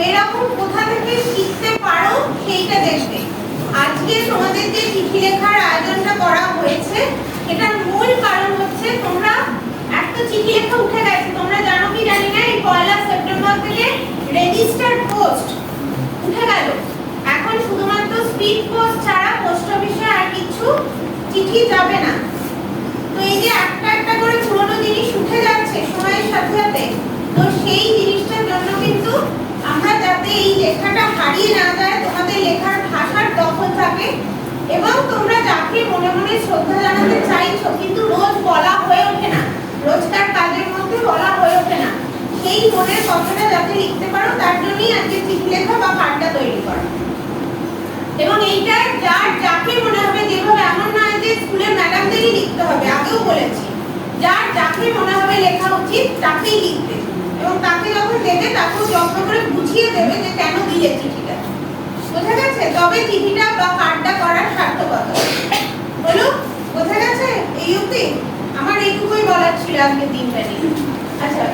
এরকম কোথা থেকে শিখতে পারো সেইটা দেখবে। আজকে তোমাদের যে চিঠি লেখার আয়োজনটা করা হয়েছে এটার মূল কারণ হচ্ছে তোমরা একটা চিঠি লেখা উঠে গেছে, তোমরা জানো কি জানি না, এই 1 সেপ্টেম্বর থেকে রেজিস্টার্ড পোস্ট উঠে গেল। এখন শুধুমাত্র স্পিড পোস্ট ছাড়া পোস্ট অফিসে আর কিছু চিঠি যাবে না। তো এই যে একটা একটা করে পুরনো জিনিস উঠে যাচ্ছে সময়ের সাথে সাথে, তো সেই জিনিসটার জন্য কিন্তু আমরা যাতে এই লেখাটা হারিয়ে না যায়, তোমাদের লেখার ভাষার দখল থাকে এবং তোমরা যাকে মনে মনে শ্রদ্ধা জানাতে চাইছো কিন্তু রোজ বলা হয়ে ওঠে না, রোজকার কাজের মধ্যে বলা হয়ে ওঠে না, সেই মনের কথাটা যাতে লিখতে পারো তার জন্যই আজকে চিঠি লেখা বা কার্ডটা তৈরি করা। এবং এইটা যার যাকে মনে হবে, যেভাবে এমন নয় যে স্কুলের ম্যাডামদেরই লিখতে হবে, আগেও বলেছি যার যাকে মনে হবে লেখা উচিত তাকেই লিখতে, এবং তাকে যখন দেবে তাকেও যত্ন করে বুঝিয়ে দেবে যে কেন দিলে চিঠিটা। বোঝা গেছে? তবে চিঠিটা বা কার্ডটা করার সার্থকতা বলো, বোঝা গেছে? এই অবধি আমার এইটুকুই বলার ছিল আজকে দিনটা নিয়ে। আচ্ছা।